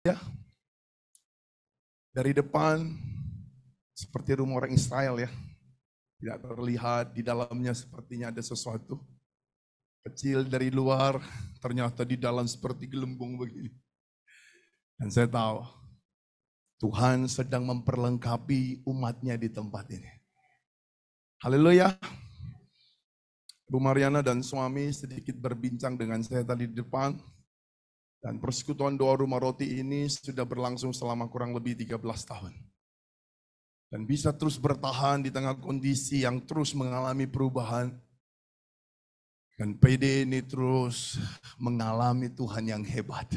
Ya, dari depan seperti rumah orang Israel ya. Tidak terlihat, di dalamnya sepertinya ada sesuatu. Kecil dari luar, ternyata di dalam seperti gelembung begini. Dan saya tahu, Tuhan sedang memperlengkapi umatnya di tempat ini. Haleluya. Bu Mariana dan suami sedikit berbincang dengan saya tadi di depan. Dan persekutuan doa rumah roti ini sudah berlangsung selama kurang lebih 13 tahun. Dan bisa terus bertahan di tengah kondisi yang terus mengalami perubahan. Dan PD ini terus mengalami Tuhan yang hebat.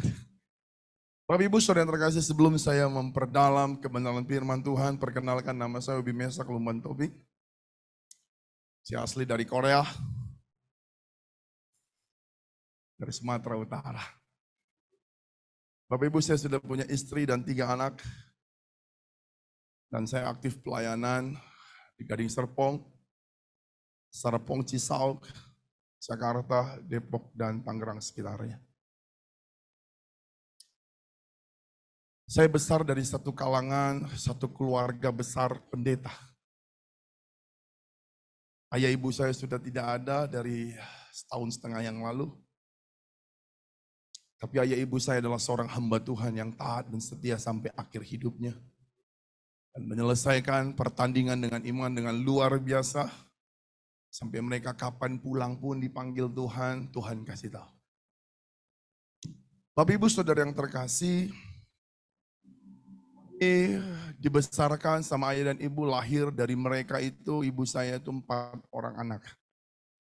Bapak Ibu Saudara yang terkasih, sebelum saya memperdalam kebenaran firman Tuhan, perkenalkan nama saya Ubi Mesak Lumban Topik. Saya asli dari Korea, dari Sumatera Utara. Bapak Ibu, saya sudah punya istri dan 3 anak. Dan saya aktif pelayanan di Gading Serpong, Cisauk, Jakarta, Depok, dan Tangerang sekitarnya. Saya besar dari satu kalangan, satu keluarga besar pendeta. Ayah ibu saya sudah tidak ada dari 1,5 tahun yang lalu. Tapi ayah ibu saya adalah seorang hamba Tuhan yang taat dan setia sampai akhir hidupnya. Dan menyelesaikan pertandingan dengan iman dengan luar biasa. Sampai mereka kapan pulang pun dipanggil Tuhan, Tuhan kasih tahu. Bapak Ibu Saudara yang terkasih, dibesarkan sama ayah dan ibu, lahir dari mereka itu, ibu saya itu 4 orang anak.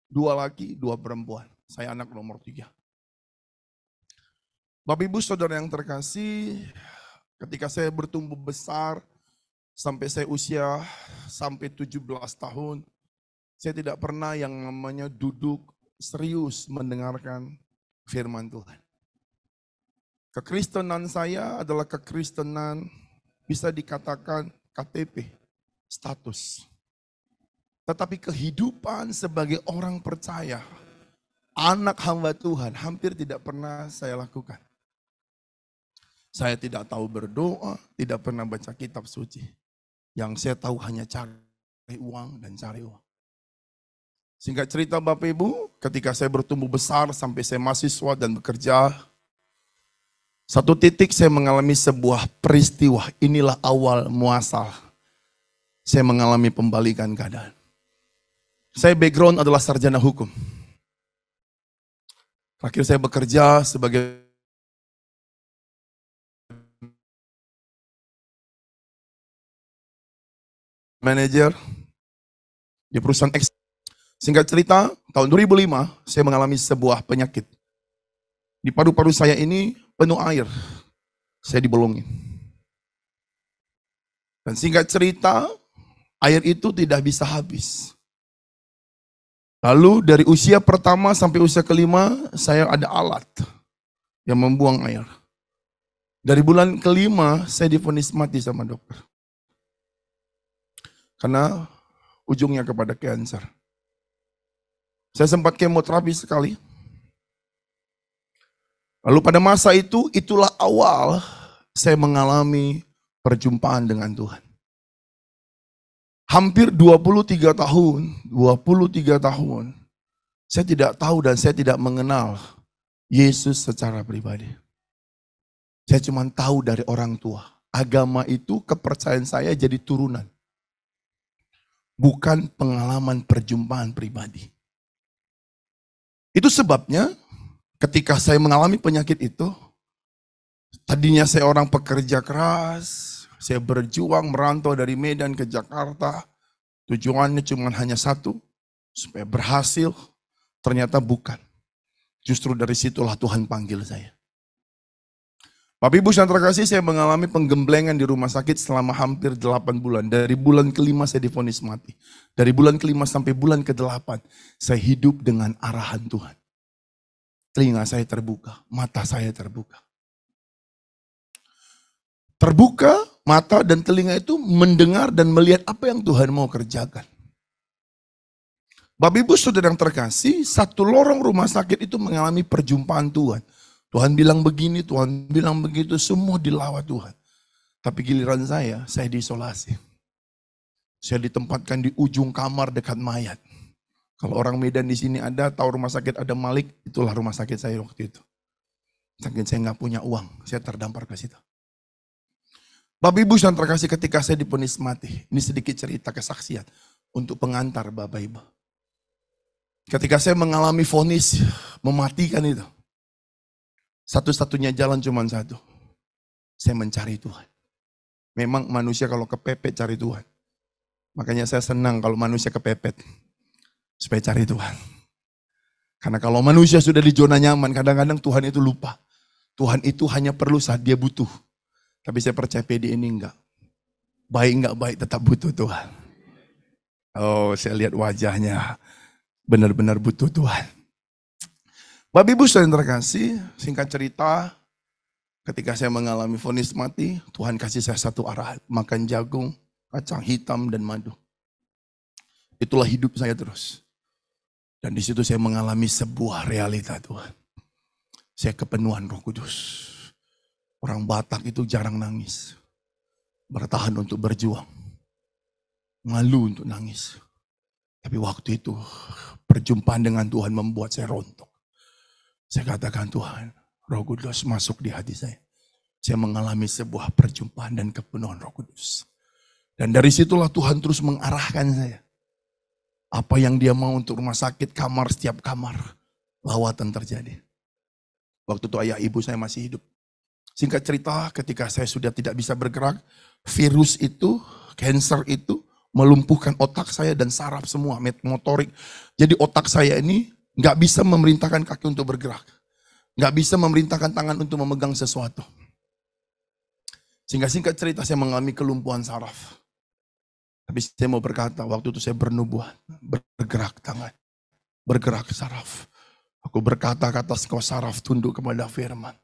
2 laki, 2 perempuan. Saya anak nomor 3. Bapak Ibu Saudara yang terkasih, ketika saya bertumbuh besar, sampai saya usia sampai 17 tahun, saya tidak pernah yang namanya duduk serius mendengarkan firman Tuhan. Kekristenan saya adalah kekristenan bisa dikatakan KTP, status. Tetapi kehidupan sebagai orang percaya, anak hamba Tuhan hampir tidak pernah saya lakukan. Saya tidak tahu berdoa, tidak pernah baca kitab suci. Yang saya tahu hanya cari uang dan cari uang. Singkat cerita Bapak Ibu, ketika saya bertumbuh besar sampai saya mahasiswa dan bekerja, satu titik saya mengalami sebuah peristiwa. Inilah awal muasal saya mengalami pembalikan keadaan. Saya background adalah sarjana hukum. Terakhir saya bekerja sebagai manajer di perusahaan X. Singkat cerita, tahun 2005 saya mengalami sebuah penyakit. Di paru-paru saya ini penuh air. Saya dibolongin. Dan singkat cerita, air itu tidak bisa habis. Lalu dari usia pertama sampai usia kelima, saya ada alat yang membuang air. Dari bulan kelima, saya divonis mati sama dokter. Karena ujungnya kepada kanker. Saya sempat kemoterapi sekali. Lalu pada masa itu, itulah awal saya mengalami perjumpaan dengan Tuhan. Hampir 23 tahun, saya tidak tahu dan saya tidak mengenal Yesus secara pribadi. Saya cuma tahu dari orang tua. Agama itu kepercayaan saya jadi turunan. Bukan pengalaman perjumpaan pribadi. Itu sebabnya ketika saya mengalami penyakit itu, tadinya saya orang pekerja keras, saya berjuang merantau dari Medan ke Jakarta, tujuannya cuma hanya satu, supaya berhasil, ternyata bukan. Justru dari situlah Tuhan panggil saya. Bapak Ibu yang terkasih, saya mengalami penggemblengan di rumah sakit selama hampir 8 bulan. Dari bulan kelima saya divonis mati. Dari bulan kelima sampai bulan ke-8, saya hidup dengan arahan Tuhan. Telinga saya terbuka, mata saya terbuka. Terbuka, mata dan telinga itu mendengar dan melihat apa yang Tuhan mau kerjakan. Bapak Ibu Saudara yang terkasih, satu lorong rumah sakit itu mengalami perjumpaan Tuhan. Tuhan bilang begini, Tuhan bilang begitu, semua dilawat Tuhan. Tapi giliran saya diisolasi. Saya ditempatkan di ujung kamar dekat mayat. Kalau orang Medan di sini ada, tahu rumah sakit ada Malik, itulah rumah sakit saya waktu itu. Saking saya nggak punya uang, saya terdampar ke situ. Bapak Ibu yang terkasih, ketika saya divonis mati, ini sedikit cerita kesaksian untuk pengantar Bapak Ibu. Ketika saya mengalami vonis mematikan itu, satu-satunya jalan cuma satu. Saya mencari Tuhan. Memang manusia kalau kepepet cari Tuhan. Makanya saya senang kalau manusia kepepet. Supaya cari Tuhan. Karena kalau manusia sudah di zona nyaman, kadang-kadang Tuhan itu lupa. Tuhan itu hanya perlu saat dia butuh. Tapi saya percaya PD ini enggak. Baik enggak baik tetap butuh Tuhan. Oh, saya lihat wajahnya. Benar-benar butuh Tuhan. Bapak Ibu yang terkasih, singkat cerita, ketika saya mengalami vonis mati, Tuhan kasih saya satu arahan. Makan jagung, kacang hitam, dan madu. Itulah hidup saya terus. Dan di situ saya mengalami sebuah realita Tuhan. Saya kepenuhan Roh Kudus. Orang Batak itu jarang nangis. Bertahan untuk berjuang. Malu untuk nangis. Tapi waktu itu perjumpaan dengan Tuhan membuat saya rontok. Saya katakan, Tuhan, Roh Kudus masuk di hati saya. Saya mengalami sebuah perjumpaan dan kepenuhan Roh Kudus. Dan dari situlah Tuhan terus mengarahkan saya. Apa yang dia mau untuk rumah sakit, kamar, setiap kamar. Lawatan terjadi. Waktu itu ayah ibu saya masih hidup. Singkat cerita, ketika saya sudah tidak bisa bergerak, virus itu, cancer itu, melumpuhkan otak saya dan saraf semua, motorik. Jadi otak saya ini nggak bisa memerintahkan kaki untuk bergerak. Nggak bisa memerintahkan tangan untuk memegang sesuatu. Sehingga singkat cerita saya mengalami kelumpuhan saraf. Tapi saya mau berkata, waktu itu saya bernubuat, bergerak tangan, bergerak saraf. Aku berkata-kata, kau saraf tunduk kepada firman.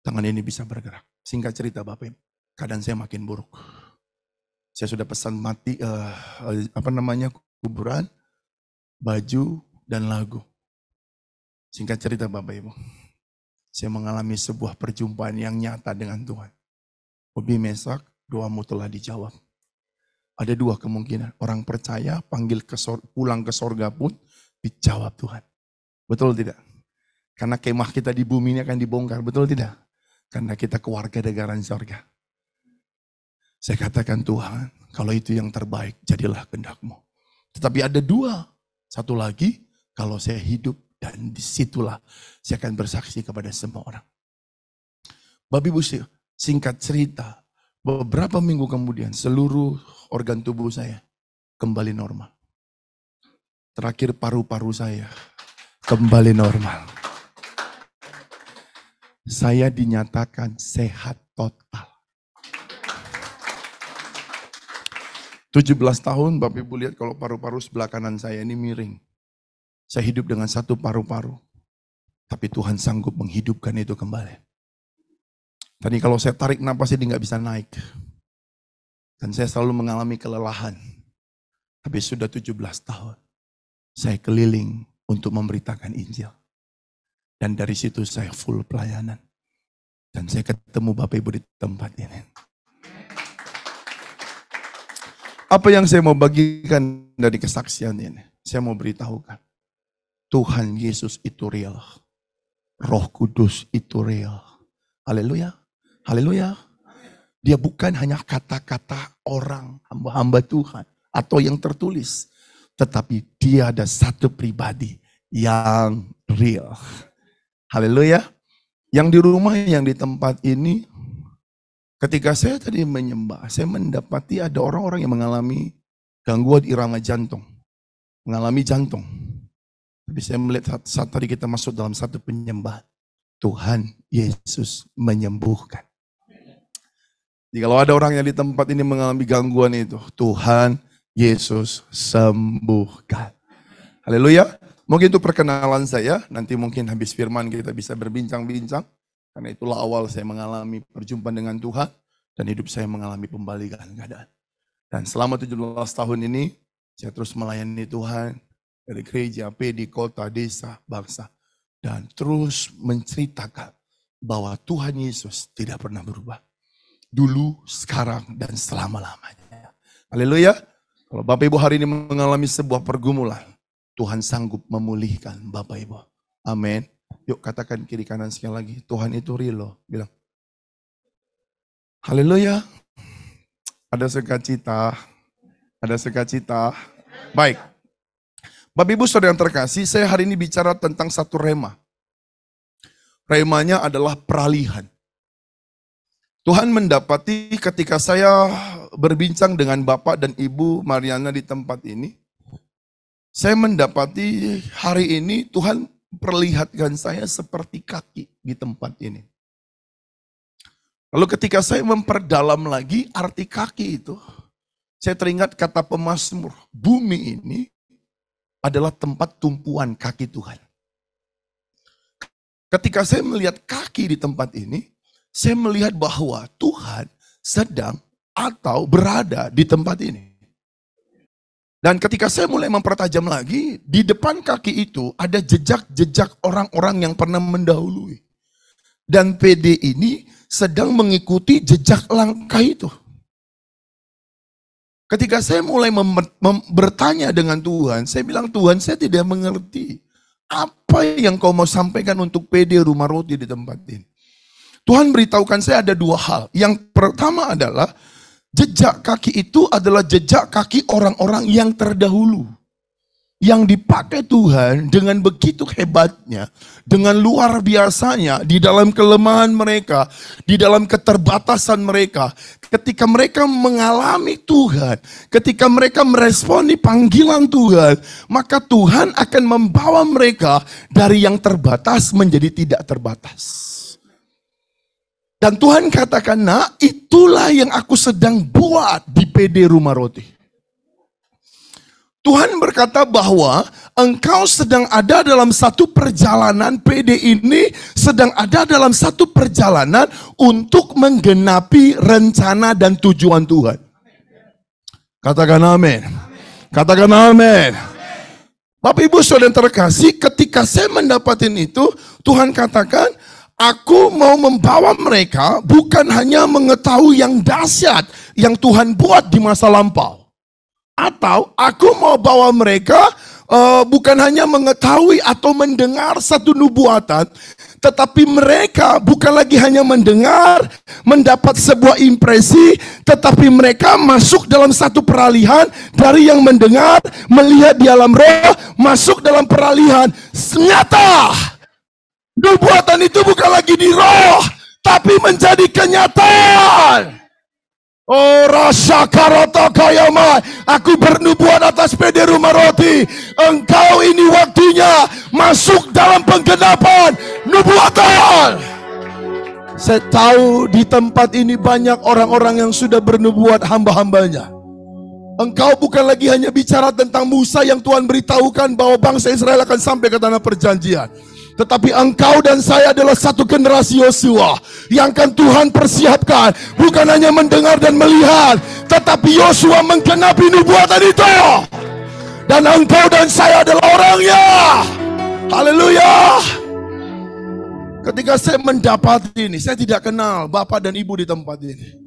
Tangan ini bisa bergerak. Singkat cerita Bapak Ibu, keadaan saya makin buruk. Saya sudah pesan mati, kuburan, baju, dan lagu. Singkat cerita Bapak Ibu, saya mengalami sebuah perjumpaan yang nyata dengan Tuhan. Hobi Mesak, doamu telah dijawab. Ada dua kemungkinan, orang percaya panggil pulang ke sorga pun dijawab Tuhan. Betul tidak? Karena kemah kita di bumi ini akan dibongkar, betul tidak? Karena kita keluarga negaraan sorga. Saya katakan Tuhan, kalau itu yang terbaik, jadilah kehendak-Mu. Tetapi ada dua. Satu lagi, kalau saya hidup dan disitulah saya akan bersaksi kepada semua orang. Bapak Ibu, singkat cerita, beberapa minggu kemudian seluruh organ tubuh saya kembali normal. Terakhir paru-paru saya kembali normal. Saya dinyatakan sehat total. 17 tahun, Bapak Ibu lihat kalau paru-paru sebelah kanan saya ini miring. Saya hidup dengan satu paru-paru. Tapi Tuhan sanggup menghidupkan itu kembali. Tadi kalau saya tarik napas ini nggak bisa naik. Dan saya selalu mengalami kelelahan. Tapi sudah 17 tahun. Saya keliling untuk memberitakan Injil. Dan dari situ saya full pelayanan. Dan saya ketemu Bapak Ibu di tempat ini. Apa yang saya mau bagikan dari kesaksian ini? Saya mau beritahukan. Tuhan Yesus itu real. Roh Kudus itu real. Haleluya. Haleluya. Dia bukan hanya kata-kata orang, hamba-hamba Tuhan. Atau yang tertulis. Tetapi dia ada satu pribadi yang real. Haleluya. Yang di rumah, yang di tempat ini, ketika saya tadi menyembah, saya mendapati ada orang-orang yang mengalami gangguan irama jantung. Mengalami jantung. Tapi saya melihat saat tadi kita masuk dalam satu penyembahan. Tuhan Yesus menyembuhkan. Jadi kalau ada orang yang di tempat ini mengalami gangguan itu, Tuhan Yesus sembuhkan. Haleluya. Mungkin itu perkenalan saya, nanti mungkin habis firman kita bisa berbincang-bincang. Karena itulah awal saya mengalami perjumpaan dengan Tuhan, dan hidup saya mengalami pembalikan keadaan. Dan selama 17 tahun ini, saya terus melayani Tuhan, dari gereja, PD, kota, desa, bangsa. Dan terus menceritakan bahwa Tuhan Yesus tidak pernah berubah. Dulu, sekarang, dan selama-lamanya. Haleluya. Kalau Bapak Ibu hari ini mengalami sebuah pergumulan, Tuhan sanggup memulihkan Bapak Ibu. Amin. Yuk katakan kiri kanan sekali lagi. Tuhan itu real loh. Bilang. Haleluya. Ada sukacita. Ada sukacita. Baik. Bapak Ibu Saudara yang terkasih, saya hari ini bicara tentang satu rema. Remanya adalah peralihan. Tuhan mendapati ketika saya berbincang dengan Bapak dan Ibu Mariana di tempat ini, saya mendapati hari ini Tuhan perlihatkan saya seperti kaki di tempat ini. Lalu ketika saya memperdalam lagi arti kaki itu, saya teringat kata pemazmur, bumi ini adalah tempat tumpuan kaki Tuhan. Ketika saya melihat kaki di tempat ini, saya melihat bahwa Tuhan sedang atau berada di tempat ini. Dan ketika saya mulai mempertajam lagi, di depan kaki itu ada jejak-jejak orang-orang yang pernah mendahului. Dan PD ini sedang mengikuti jejak langkah itu. Ketika saya mulai bertanya dengan Tuhan, saya bilang, Tuhan, saya tidak mengerti apa yang kau mau sampaikan untuk PD Rumah Roti di tempat ini. Tuhan beritahukan saya ada dua hal. Yang pertama adalah jejak kaki itu adalah jejak kaki orang-orang yang terdahulu. Yang dipakai Tuhan dengan begitu hebatnya, dengan luar biasanya di dalam kelemahan mereka, di dalam keterbatasan mereka. Ketika mereka mengalami Tuhan, ketika mereka meresponi panggilan Tuhan, maka Tuhan akan membawa mereka dari yang terbatas menjadi tidak terbatas. Dan Tuhan katakan, nah itulah yang aku sedang buat di PD Rumah Roti. Tuhan berkata bahwa engkau sedang ada dalam satu perjalanan, PD ini sedang ada dalam satu perjalanan untuk menggenapi rencana dan tujuan Tuhan. Katakan amin. Katakan amin. Bapak Ibu Saudara yang terkasih, ketika saya mendapatkan itu, Tuhan katakan, aku mau membawa mereka bukan hanya mengetahui yang dahsyat yang Tuhan buat di masa lampau. Atau aku mau bawa mereka bukan hanya mengetahui atau mendengar satu nubuatan, tetapi mereka bukan lagi hanya mendengar, mendapat sebuah impresi, tetapi mereka masuk dalam satu peralihan dari yang mendengar, melihat di alam roh, masuk dalam peralihan. Nyata, nubuatan itu bukan lagi di roh, tapi menjadi kenyataan. Oh rasa karata kayama, aku bernubuat atas PD Rumah Roti. Engkau ini waktunya masuk dalam penggenapan nubuatan. Saya tahu di tempat ini banyak orang-orang yang sudah bernubuat, hamba-hambanya. Engkau bukan lagi hanya bicara tentang Musa yang Tuhan beritahukan bahwa bangsa Israel akan sampai ke tanah perjanjian. Tetapi engkau dan saya adalah satu generasi Yosua yang akan Tuhan persiapkan. Bukan hanya mendengar dan melihat, tetapi Yosua menggenapi nubuatan itu. Dan engkau dan saya adalah orangnya. Haleluya. Ketika saya mendapat ini, saya tidak kenal Bapak dan Ibu di tempat ini.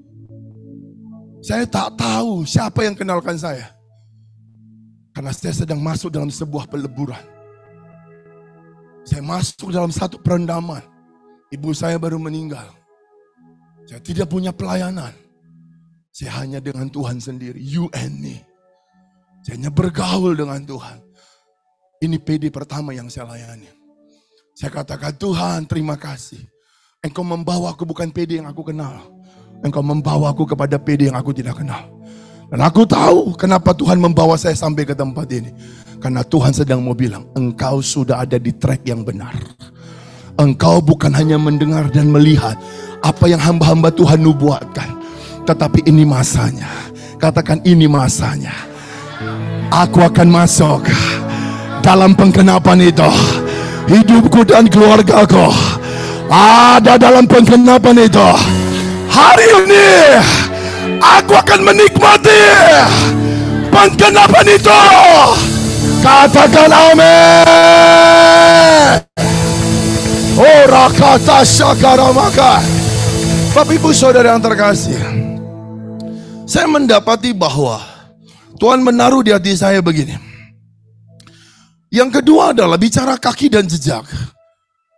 Saya tak tahu siapa yang kenalkan saya. Karena saya sedang masuk dalam sebuah peleburan. Saya masuk dalam satu perendaman. Ibu saya baru meninggal. Saya tidak punya pelayanan. Saya hanya dengan Tuhan sendiri. You and me. Saya hanya bergaul dengan Tuhan. Ini PD pertama yang saya layani. Saya katakan, Tuhan terima kasih. Engkau membawa aku bukan PD yang aku kenal. Engkau membawa aku kepada PD yang aku tidak kenal. Dan aku tahu kenapa Tuhan membawa saya sampai ke tempat ini. Karena Tuhan sedang mau bilang, engkau sudah ada di track yang benar. Engkau bukan hanya mendengar dan melihat apa yang hamba-hamba Tuhan nubuatkan. Tetapi ini masanya. Katakan ini masanya. Aku akan masuk dalam penggenapan itu. Hidupku dan keluargaku ada dalam penggenapan itu. Hari ini aku akan menikmati penggenapan itu. Katakan amin. Oh rakata syakaramaka. Bapak Ibu Saudara yang terkasih, saya mendapati bahwa Tuhan menaruh di hati saya begini. Yang kedua adalah bicara kaki dan jejak.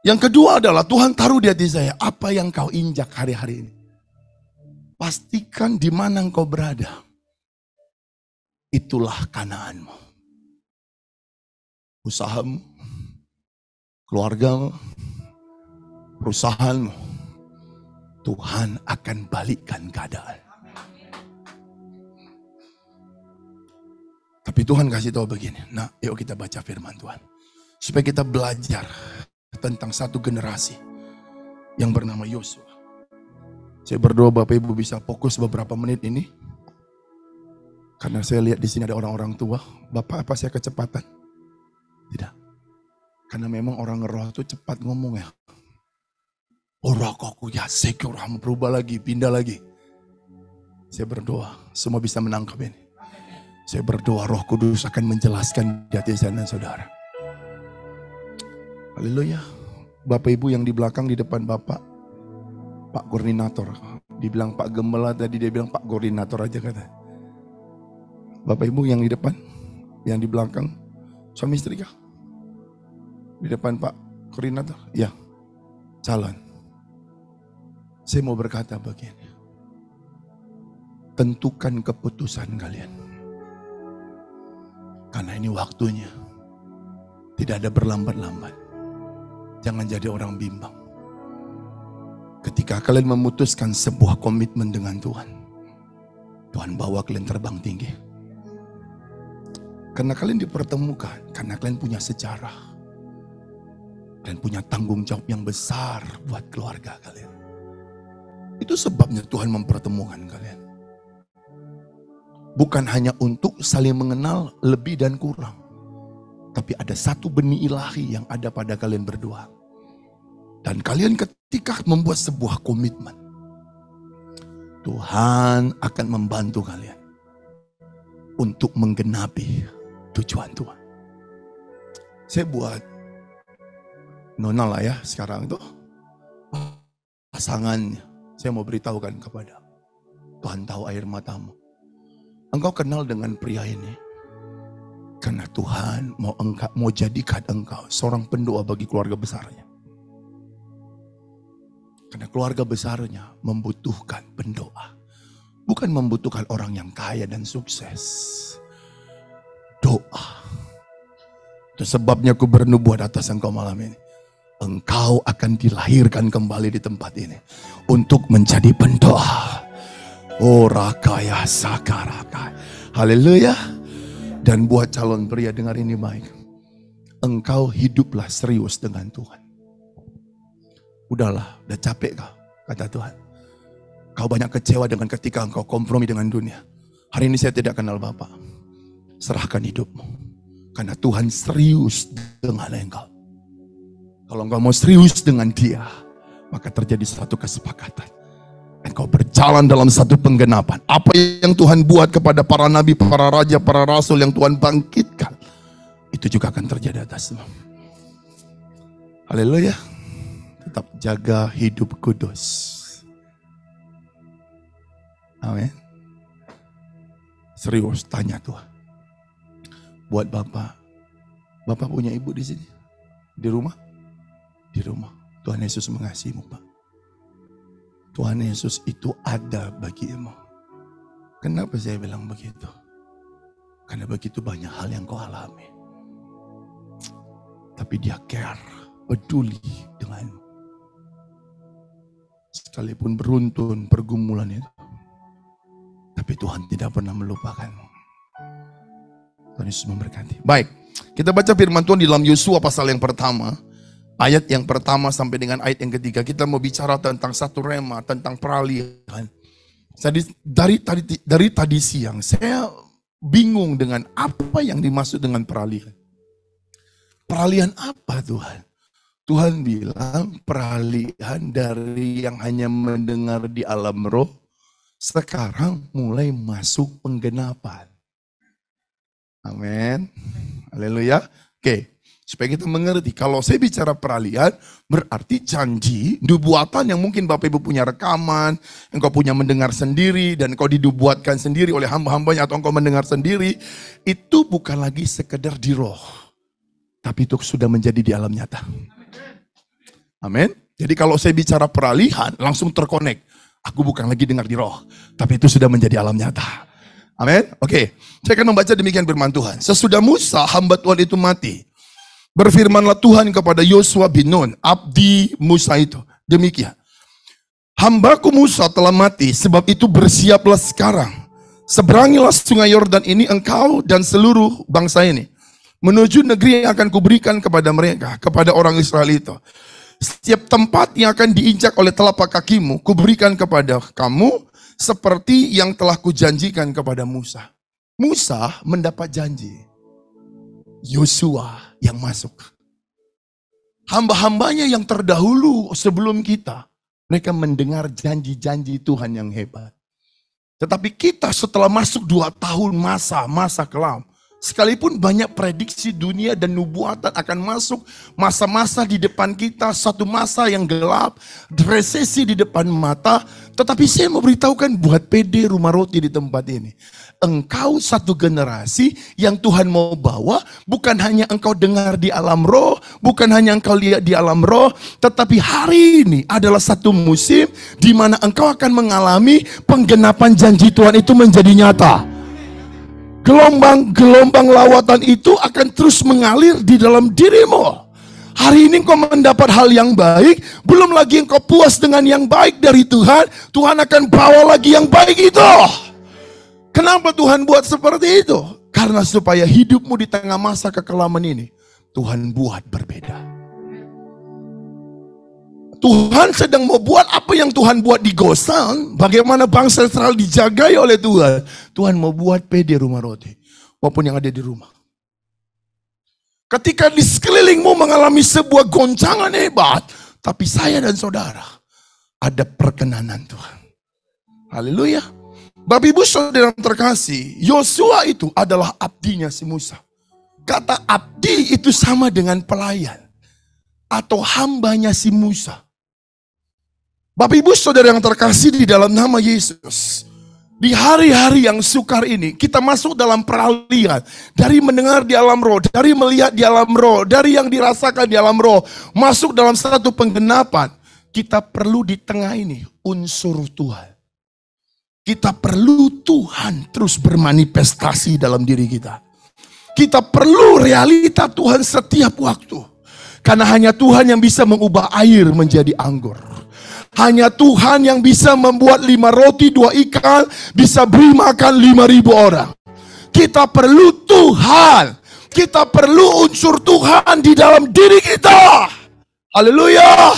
Yang kedua adalah Tuhan taruh di hati saya, apa yang kau injak hari-hari ini. Pastikan di mana engkau berada, itulah Kanaanmu. Usahamu, keluargamu, perusahaanmu, Tuhan akan balikkan keadaan. Tapi Tuhan kasih tahu begini, nah yuk kita baca firman Tuhan. Supaya kita belajar tentang satu generasi yang bernama Yosua. Saya berdoa Bapak Ibu bisa fokus beberapa menit ini. Karena saya lihat di sini ada orang-orang tua. Bapak apa saya kecepatan? Tidak. Karena memang orang roh itu cepat ngomong ya. Orakoku ya sekurang berubah lagi, pindah lagi. Saya berdoa semua bisa menangkap ini. Saya berdoa Roh Kudus akan menjelaskan di hati saya dan saudara. Haleluya. Bapak Ibu yang di belakang, di depan Bapak, Pak Koordinator. Dibilang Pak Gembala tadi, dia bilang Pak Koordinator aja kata. Bapak Ibu yang di depan, yang di belakang, suami istri kah? Di depan Pak Koordinator? Ya, calon. Saya mau berkata begini. Tentukan keputusan kalian. Karena ini waktunya. Tidak ada berlambat-lambat. Jangan jadi orang bimbang. Ketika kalian memutuskan sebuah komitmen dengan Tuhan, Tuhan bawa kalian terbang tinggi. Karena kalian dipertemukan, karena kalian punya sejarah. Kalian punya tanggung jawab yang besar buat keluarga kalian. Itu sebabnya Tuhan mempertemukan kalian. Bukan hanya untuk saling mengenal lebih dan kurang. Tapi ada satu benih ilahi yang ada pada kalian berdua. Dan kalian ketika membuat sebuah komitmen, Tuhan akan membantu kalian untuk menggenapi tujuan Tuhan. Saya buat nona lah ya sekarang itu pasangannya. Saya mau beritahukan kepada Tuhan tahu air matamu. Engkau kenal dengan pria ini karena Tuhan mau jadikan engkau seorang pendoa bagi keluarga besarnya. Karena keluarga besarnya membutuhkan pendoa. Bukan membutuhkan orang yang kaya dan sukses. Doa. Itu sebabnya aku bernubuat atas engkau malam ini. Engkau akan dilahirkan kembali di tempat ini. Untuk menjadi pendoa. Oh rakaya sakaraka. Haleluya. Dan buat calon pria dengar ini baik. Engkau hiduplah serius dengan Tuhan. Udahlah, udah capek kau, kata Tuhan. Kau banyak kecewa dengan ketika engkau kompromi dengan dunia. Hari ini saya tidak kenal Bapak. Serahkan hidupmu. Karena Tuhan serius dengan engkau. Kalau engkau mau serius dengan dia, maka terjadi suatu kesepakatan. Engkau berjalan dalam satu penggenapan. Apa yang Tuhan buat kepada para nabi, para raja, para rasul yang Tuhan bangkitkan, itu juga akan terjadi atasmu. Haleluya. Tetap jaga hidup kudus. Amin. Serius tanya Tuhan. Buat Bapak. Bapak punya ibu di sini? Di rumah? Di rumah. Tuhan Yesus mengasihimu, Pak. Tuhan Yesus itu ada bagimu. Kenapa saya bilang begitu? Karena begitu banyak hal yang kau alami. Tapi dia care, peduli denganmu. Sekalipun beruntun pergumulan itu. Tapi Tuhan tidak pernah melupakanmu. Tuhan Yesus memberkati. Baik, kita baca firman Tuhan di dalam Yosua pasal yang pertama. Ayat yang pertama sampai dengan ayat yang ketiga. Kita mau bicara tentang satu rema, tentang peralihan. Dari tadi siang, saya bingung dengan apa yang dimaksud dengan peralihan. Peralihan apa Tuhan? Tuhan bilang peralihan dari yang hanya mendengar di alam roh, sekarang mulai masuk penggenapan. Amin. Haleluya. Oke. Supaya kita mengerti, kalau saya bicara peralihan, berarti janji, nubuatan yang mungkin Bapak Ibu punya rekaman, engkau punya mendengar sendiri, dan engkau dinubuatkan sendiri oleh hamba-hambanya, atau engkau mendengar sendiri, itu bukan lagi sekedar di roh, tapi itu sudah menjadi di alam nyata. Amin. Jadi kalau saya bicara peralihan, langsung terkonek. Aku bukan lagi dengar di roh, tapi itu sudah menjadi alam nyata. Amin. Oke, saya akan membaca demikian firman Tuhan. Sesudah Musa, hamba Tuhan itu mati, berfirmanlah Tuhan kepada Yosua bin Nun, abdi Musa itu. Demikian. Hambaku Musa telah mati, sebab itu bersiaplah sekarang. Seberangilah sungai Yordan ini engkau dan seluruh bangsa ini, menuju negeri yang akan kuberikan kepada mereka, kepada orang Israel itu. Setiap tempat yang akan diinjak oleh telapak kakimu, kuberikan kepada kamu, seperti yang telah kujanjikan kepada Musa. Musa mendapat janji. Yosua yang masuk. Hamba-hambanya yang terdahulu sebelum kita, mereka mendengar janji-janji Tuhan yang hebat. Tetapi kita setelah masuk 2 tahun masa kelam, sekalipun banyak prediksi dunia dan nubuatan akan masuk masa-masa di depan kita, satu masa yang gelap, resesi di depan mata, tetapi saya mau beritahukan buat PD Rumah Roti di tempat ini. Engkau satu generasi yang Tuhan mau bawa, bukan hanya engkau dengar di alam roh, bukan hanya engkau lihat di alam roh, tetapi hari ini adalah satu musim di mana engkau akan mengalami penggenapan janji Tuhan itu menjadi nyata. Gelombang lawatan itu akan terus mengalir di dalam dirimu. Hari ini engkau mendapat hal yang baik, belum lagi engkau puas dengan yang baik dari Tuhan, Tuhan akan bawa lagi yang baik itu. Kenapa Tuhan buat seperti itu? Karena supaya hidupmu di tengah masa kekelaman ini, Tuhan buat berbeda. Tuhan sedang mau buat apa yang Tuhan buat di Gosan, bagaimana bangsa Israel dijagai oleh Tuhan. Tuhan mau buat PD Rumah Roti, maupun yang ada di rumah. Ketika di sekelilingmu mengalami sebuah goncangan hebat, tapi saya dan saudara, ada perkenanan Tuhan. Haleluya. Bapak Ibu saudara yang terkasih, Yosua itu adalah abdinya si Musa. Kata abdi itu sama dengan pelayan atau hambanya si Musa. Bapak Ibu saudara yang terkasih di dalam nama Yesus, di hari-hari yang sukar ini, kita masuk dalam peralihan. Dari mendengar di alam roh, dari melihat di alam roh, dari yang dirasakan di alam roh, masuk dalam satu penggenapan. Kita perlu di tengah ini unsur Tuhan. Kita perlu Tuhan terus bermanifestasi dalam diri kita. Kita perlu realita Tuhan setiap waktu. Karena hanya Tuhan yang bisa mengubah air menjadi anggur. Hanya Tuhan yang bisa membuat 5 roti 2 ikan bisa beri makan 5.000 orang. Kita perlu Tuhan. Kita perlu unsur Tuhan di dalam diri kita. Haleluya.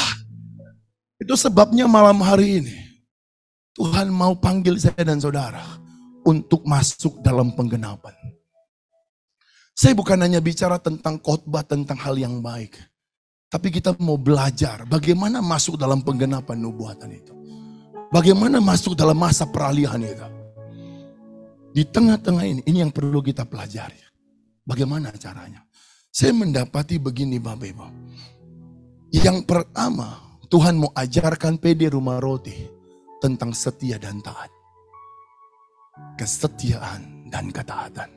Itu sebabnya malam hari ini Tuhan mau panggil saya dan saudara untuk masuk dalam penggenapan. Saya bukan hanya bicara tentang khotbah, tentang hal yang baik. Tapi kita mau belajar bagaimana masuk dalam penggenapan nubuatan itu. Bagaimana masuk dalam masa peralihan itu. Di tengah-tengah ini yang perlu kita pelajari. Bagaimana caranya? Saya mendapati begini Bapak Ibu. Yang pertama, Tuhan mau ajarkan PD Rumah Roti tentang setia dan taat. Kesetiaan dan ketaatan.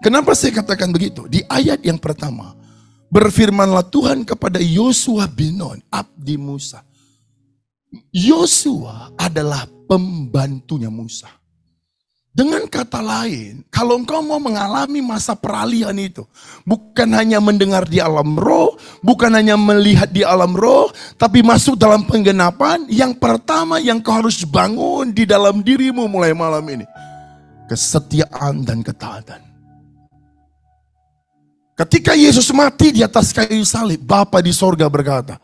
Kenapa saya katakan begitu? Di ayat yang pertama, berfirmanlah Tuhan kepada Yosua bin Nun, abdi Musa. Yosua adalah pembantunya Musa. Dengan kata lain, kalau engkau mau mengalami masa peralihan itu, bukan hanya mendengar di alam roh, bukan hanya melihat di alam roh, tapi masuk dalam penggenapan, yang pertama yang kau harus bangun di dalam dirimu mulai malam ini, kesetiaan dan ketaatan. Ketika Yesus mati di atas kayu salib, Bapa di sorga berkata,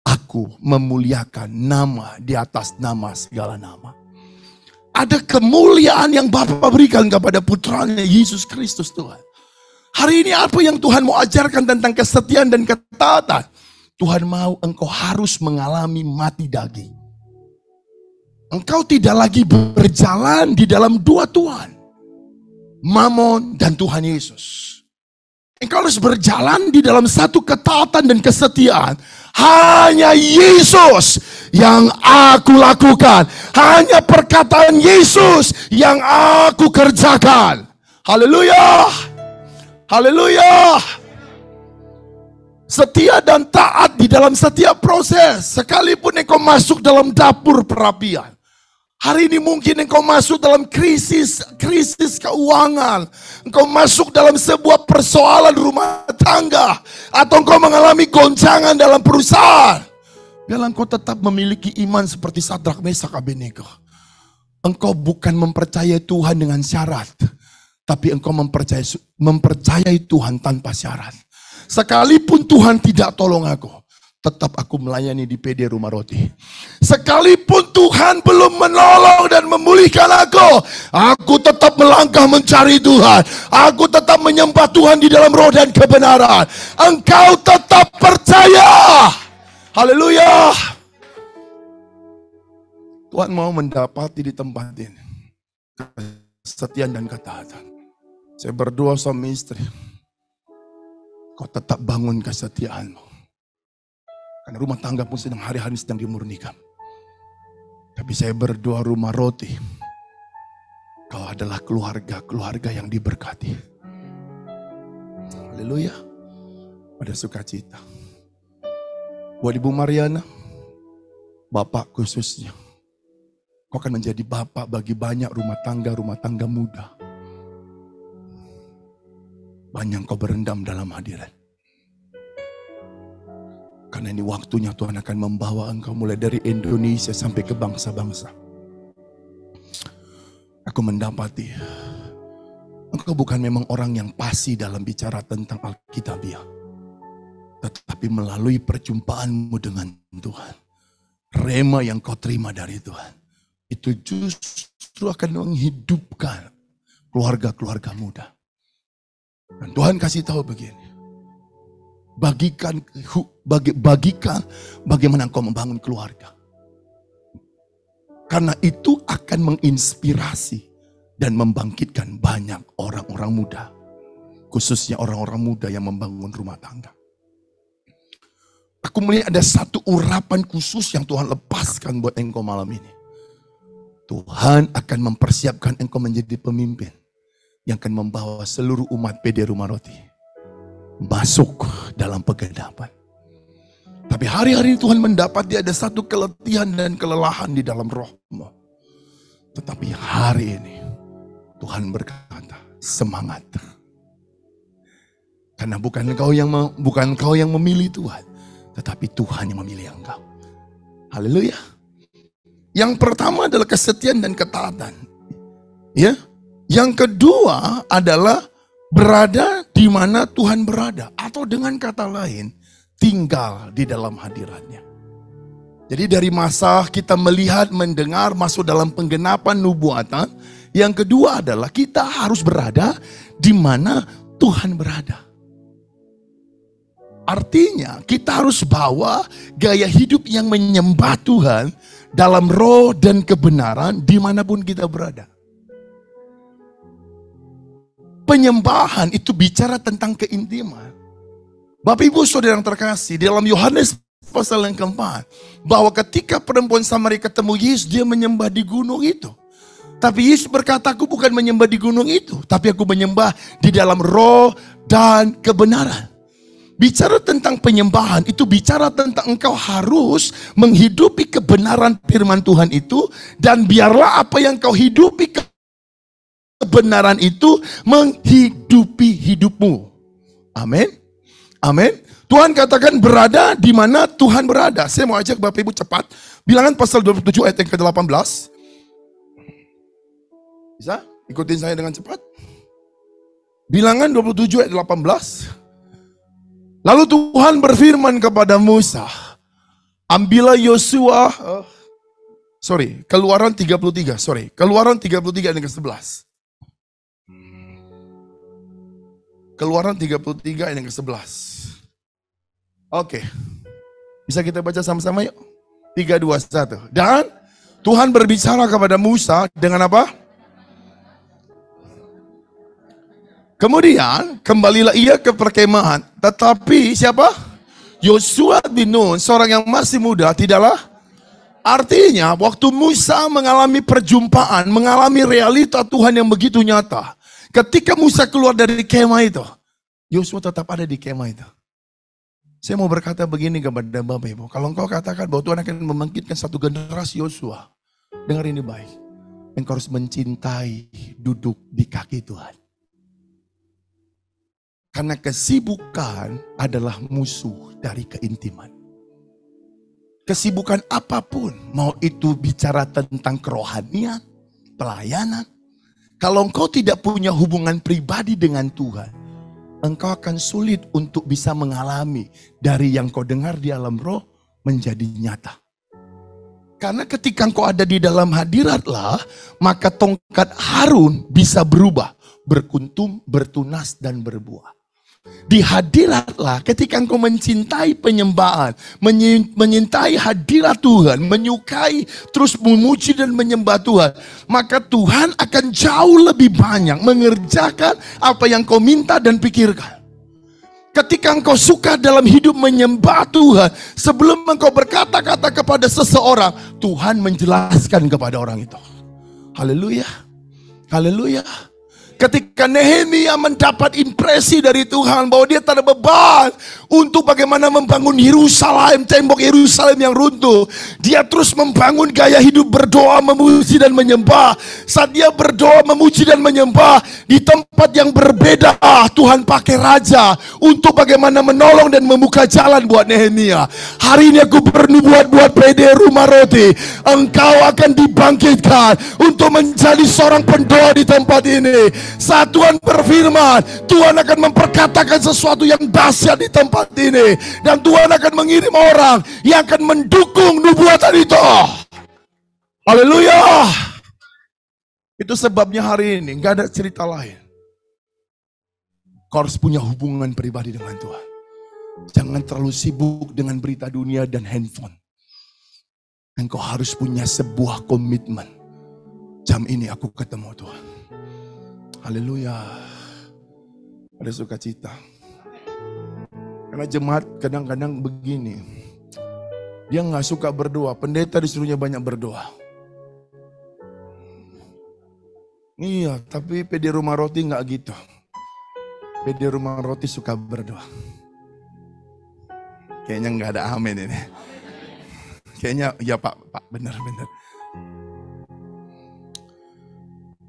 aku memuliakan nama di atas nama segala nama. Ada kemuliaan yang Bapa berikan kepada putranya Yesus Kristus Tuhan. Hari ini apa yang Tuhan mau ajarkan tentang kesetiaan dan ketaatan? Tuhan mau engkau harus mengalami mati daging. Engkau tidak lagi berjalan di dalam 2 Tuhan. Mamon dan Tuhan Yesus. Engkau harus berjalan di dalam satu ketaatan dan kesetiaan. Hanya Yesus yang aku lakukan. Hanya perkataan Yesus yang aku kerjakan. Haleluya. Haleluya. Setia dan taat di dalam setiap proses. Sekalipun engkau masuk dalam dapur perapian. Hari ini mungkin engkau masuk dalam krisis keuangan. Engkau masuk dalam sebuah persoalan rumah tangga. Atau engkau mengalami goncangan dalam perusahaan. Biarlah engkau tetap memiliki iman seperti Sadrak, Mesak, Abednego. Engkau bukan mempercayai Tuhan dengan syarat. Tapi engkau mempercayai Tuhan tanpa syarat. Sekalipun Tuhan tidak tolong aku, tetap aku melayani di PD Rumah Roti. Sekalipun Tuhan belum menolong dan memulihkan aku tetap melangkah mencari Tuhan. Aku tetap menyembah Tuhan di dalam roh dan kebenaran. Engkau tetap percaya. Haleluya. Tuhan mau mendapati di tempat ini kesetiaan dan ketaatan. Saya berdoa sama istri, kau tetap bangun kesetiaanmu. Karena rumah tangga pun sedang hari-hari sedang dimurnikan. Tapi saya berdoa Rumah Roti, kau adalah keluarga yang diberkati. Haleluya. Pada sukacita. Buat Ibu Mariana, Bapak khususnya, kau akan menjadi bapak bagi banyak rumah tangga muda. Banyak kau berendam dalam hadirat. Karena ini waktunya Tuhan akan membawa engkau mulai dari Indonesia sampai ke bangsa-bangsa. Aku mendapati engkau bukan memang orang yang pasti dalam bicara tentang Alkitabiah. Tetapi melalui perjumpaanmu dengan Tuhan, rema yang kau terima dari Tuhan, itu justru akan menghidupkan keluarga-keluarga muda. Dan Tuhan kasih tahu begini, bagikan bagaimana engkau membangun keluarga. Karena itu akan menginspirasi dan membangkitkan banyak orang-orang muda. Khususnya orang-orang muda yang membangun rumah tangga. Aku melihat ada satu urapan khusus yang Tuhan lepaskan buat engkau malam ini. Tuhan akan mempersiapkan engkau menjadi pemimpin yang akan membawa seluruh umat PD Rumah Roti masuk dalam penggenapan. Tapi hari-hari Tuhan mendapati ada satu keletihan dan kelelahan di dalam rohmu. Tetapi hari ini Tuhan berkata, semangat. Karena bukan kau yang memilih Tuhan, tetapi Tuhan yang memilih engkau. Haleluya. Yang pertama adalah kesetiaan dan ketaatan. Ya. Yang kedua adalah berada di mana Tuhan berada. Atau dengan kata lain, tinggal di dalam hadiratnya. Jadi dari masa kita melihat, mendengar, masuk dalam penggenapan nubuatan. Yang kedua adalah kita harus berada di mana Tuhan berada. Artinya kita harus bawa gaya hidup yang menyembah Tuhan dalam roh dan kebenaran dimanapun kita berada. Penyembahan itu bicara tentang keintiman. Bapak Ibu Saudara yang terkasih, dalam Yohanes pasal yang keempat, bahwa ketika perempuan Samaria ketemu Yesus, dia menyembah di gunung itu. Tapi Yesus berkata, aku bukan menyembah di gunung itu, tapi aku menyembah di dalam roh dan kebenaran. Bicara tentang penyembahan, itu bicara tentang engkau harus menghidupi kebenaran firman Tuhan itu, dan biarlah apa yang kau hidupi kebenaran itu menghidupi hidupmu. Amin. Amin. Tuhan katakan berada di mana Tuhan berada. Saya mau ajak Bapak Ibu cepat. Bilangan pasal 27 ayat yang ke-18. Bisa? Ikutin saya dengan cepat. Bilangan 27 ayat 18. Lalu Tuhan berfirman kepada Musa, ambillah Yosua, Keluaran 33 ayat yang ke-11. Keluaran 33 ayat yang ke-11. Oke. Bisa kita baca sama-sama yuk. 3, 2, 1. Dan Tuhan berbicara kepada Musa dengan apa? Kemudian kembalilah ia ke perkemahan. Tetapi siapa? Yosua bin Nun, seorang yang masih muda, tidaklah. Artinya waktu Musa mengalami perjumpaan, mengalami realita Tuhan yang begitu nyata. Ketika Musa keluar dari kemah itu, Yosua tetap ada di kemah itu. Saya mau berkata begini kepada Bapak Ibu. Kalau engkau katakan bahwa Tuhan akan membangkitkan satu generasi Yosua, dengar ini baik. Engkau harus mencintai duduk di kaki Tuhan. Karena kesibukan adalah musuh dari keintiman. Kesibukan apapun, mau itu bicara tentang kerohanian, pelayanan. Kalau engkau tidak punya hubungan pribadi dengan Tuhan, engkau akan sulit untuk bisa mengalami dari yang kau dengar di alam roh menjadi nyata. Karena ketika engkau ada di dalam hadiratlah, maka tongkat Harun bisa berubah, berkuntum, bertunas, dan berbuah. Di hadiratlah ketika engkau mencintai penyembahan, menyintai hadirat Tuhan, menyukai terus memuji dan menyembah Tuhan, maka Tuhan akan jauh lebih banyak mengerjakan apa yang kau minta dan pikirkan. Ketika engkau suka dalam hidup menyembah Tuhan, sebelum engkau berkata-kata kepada seseorang, Tuhan menjelaskan kepada orang itu. Haleluya, haleluya. Ketika Nehemia mendapat impresi dari Tuhan bahwa dia tak ada beban untuk bagaimana membangun Yerusalem, tembok Yerusalem yang runtuh, dia terus membangun gaya hidup berdoa, memuji dan menyembah. Saat dia berdoa, memuji dan menyembah di tempat yang berbeda, Tuhan pakai raja untuk bagaimana menolong dan membuka jalan buat Nehemia. Hari ini aku bernubuat buat PD Rumah Roti, engkau akan dibangkitkan untuk menjadi seorang pendoa di tempat ini. Saat Tuhan berfirman, Tuhan akan memperkatakan sesuatu yang dahsyat di tempat ini, dan Tuhan akan mengirim orang yang akan mendukung nubuatan itu. Haleluya. Itu sebabnya hari ini gak ada cerita lain. Kau harus punya hubungan pribadi dengan Tuhan. Jangan terlalu sibuk dengan berita dunia dan handphone. Engkau harus punya sebuah komitmen. Jam ini aku ketemu Tuhan. Haleluya. Ada sukacita. Karena jemaat kadang-kadang begini. Dia gak suka berdoa. Pendeta disuruhnya banyak berdoa. Iya, tapi PD Rumah Roti gak gitu. PD Rumah Roti suka berdoa. Kayaknya gak ada amin ini. Kayaknya ya Pak benar-benar.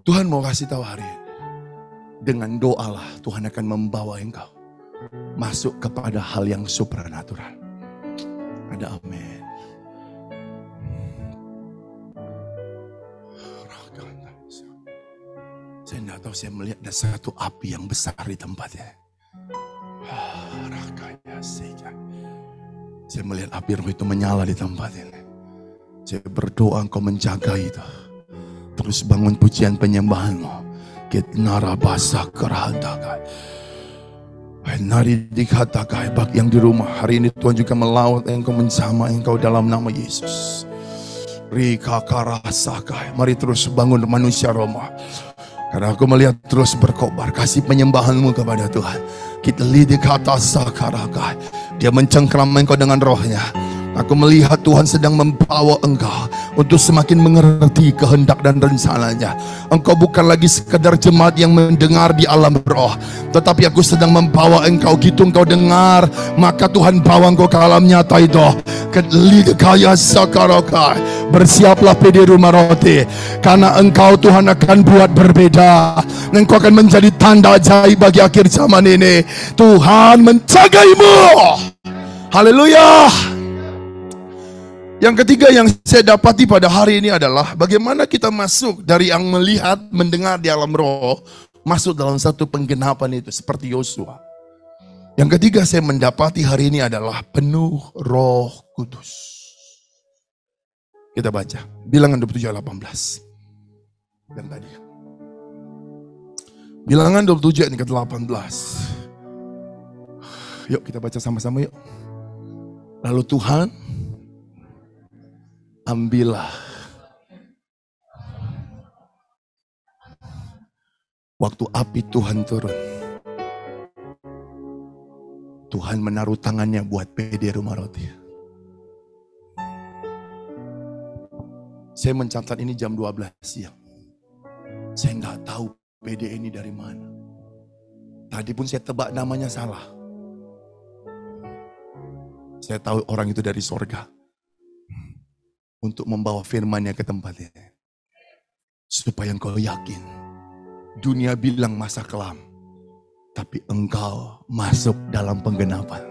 Tuhan mau kasih tahu hari ini. Dengan doalah Tuhan akan membawa engkau masuk kepada hal yang supranatural. Ada amin. Saya tidak tahu, saya melihat ada satu api yang besar di tempatnya. Saya melihat api roh itu menyala di tempat ini. Saya berdoa engkau menjaga itu. Terus bangun pujian penyembahanmu. Kitnara basah kerhantakai. Nari dikatakai bak yang di rumah. Hari ini Tuhan juga melawat engkau, menjamah engkau dalam nama Yesus. Rika karasakai. Mari terus bangun manusia Roma. Karena aku melihat terus berkobar kasih penyembahanmu kepada Tuhan. Kita lidik kata sakarakai. Dia mencengkram engkau dengan rohnya. Aku melihat Tuhan sedang membawa engkau untuk semakin mengerti kehendak dan rencananya. Engkau bukan lagi sekedar jemaat yang mendengar di alam roh, tetapi aku sedang membawa engkau, gitu engkau dengar, maka Tuhan bawa engkau ke alam nyata itu. Bersiaplah PD Rumah Roti, karena engkau Tuhan akan buat berbeda. Engkau akan menjadi tanda ajaib bagi akhir zaman ini. Tuhan menjagaimu. Haleluya. Yang ketiga yang saya dapati pada hari ini adalah bagaimana kita masuk dari yang melihat, mendengar di alam roh, masuk dalam satu penggenapan itu seperti Yosua. Yang ketiga saya mendapati hari ini adalah penuh Roh Kudus. Kita baca Bilangan 27:18. Dan tadi Bilangan 27 ayat ke-18. Yuk kita baca sama-sama yuk. Lalu Tuhan, ambillah waktu api Tuhan turun. Tuhan menaruh tangannya buat PD Rumah Roti. Saya mencatat ini jam 12 siang. Saya nggak tahu PD ini dari mana. Tadi pun saya tebak namanya salah. Saya tahu orang itu dari sorga. Untuk membawa firman-Nya ke tempat ini. Supaya engkau yakin. Dunia bilang masa kelam. Tapi engkau masuk dalam penggenapan.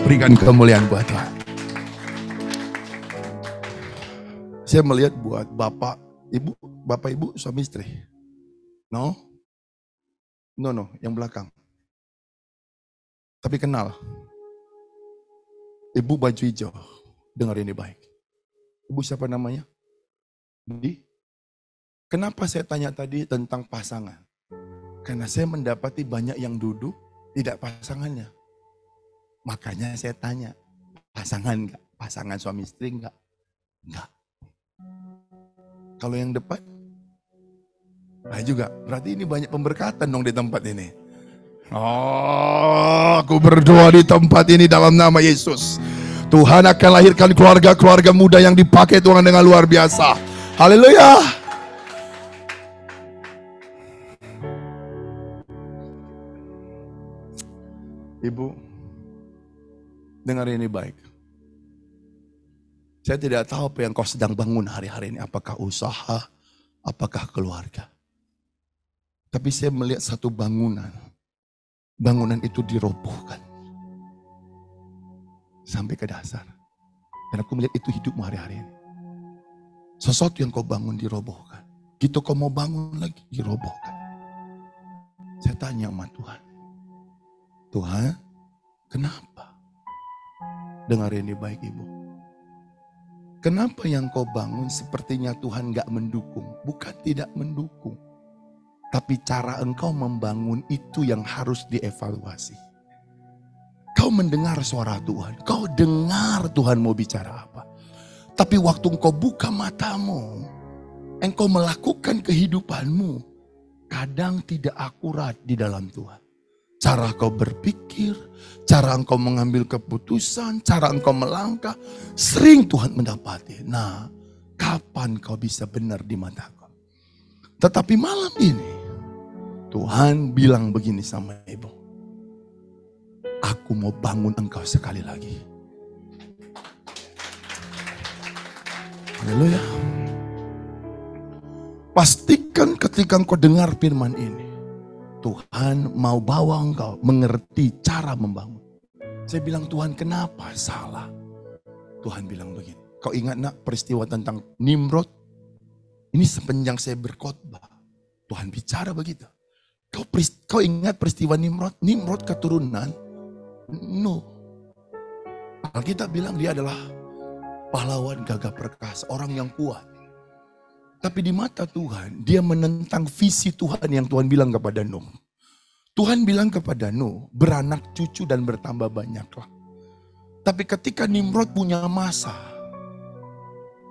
Berikan kemuliaan buat Tuhan. Saya melihat buat bapak ibu suami istri. No, yang belakang. Tapi kenal. Ibu baju hijau. Dengar ini baik. Ibu siapa namanya? Kenapa saya tanya tadi tentang pasangan? Karena saya mendapati banyak yang duduk tidak pasangannya. Makanya saya tanya, pasangan enggak? Pasangan suami istri enggak? Enggak. Kalau yang depan, nah juga. Berarti ini banyak pemberkatan dong di tempat ini. Oh, aku berdoa di tempat ini dalam nama Yesus. Tuhan akan lahirkan keluarga-keluarga muda yang dipakai Tuhan dengan luar biasa. Haleluya. Ibu, dengar ini baik. Saya tidak tahu apa yang kau sedang bangun hari-hari ini. Apakah usaha, apakah keluarga. Tapi saya melihat satu bangunan. Bangunan itu dirobohkan. Sampai ke dasar. Dan aku melihat itu hidupmu hari-hari ini. Sesuatu yang kau bangun dirobohkan. Gitu kau mau bangun lagi, dirobohkan. Saya tanya sama Tuhan. Tuhan, kenapa? Dengar ini baik ibu. Kenapa yang kau bangun sepertinya Tuhan gak mendukung? Bukan tidak mendukung. Tapi cara engkau membangun itu yang harus dievaluasi. Kau mendengar suara Tuhan. Kau dengar Tuhan mau bicara apa. Tapi waktu engkau buka matamu. Engkau melakukan kehidupanmu. Kadang tidak akurat di dalam Tuhan. Cara kau berpikir, cara engkau mengambil keputusan, cara engkau melangkah, sering Tuhan mendapati. Nah, kapan kau bisa benar di mataku? Tetapi malam ini, Tuhan bilang begini sama ibu. Aku mau bangun engkau sekali lagi. Haleluya. Pastikan ketika engkau dengar firman ini. Tuhan mau bawa engkau mengerti cara membangun. Saya bilang, Tuhan kenapa salah? Tuhan bilang begini. Kau ingat nak peristiwa tentang Nimrod? Ini sepanjang saya berkhotbah. Tuhan bicara begitu. Kau ingat peristiwa Nimrod? Nimrod keturunan Nuh. Alkitab bilang dia adalah pahlawan gagah perkasa. Orang yang kuat. Tapi di mata Tuhan, dia menentang visi Tuhan yang Tuhan bilang kepada Nuh. Tuhan bilang kepada Nuh, beranak cucu dan bertambah banyaklah. Tapi ketika Nimrod punya masa,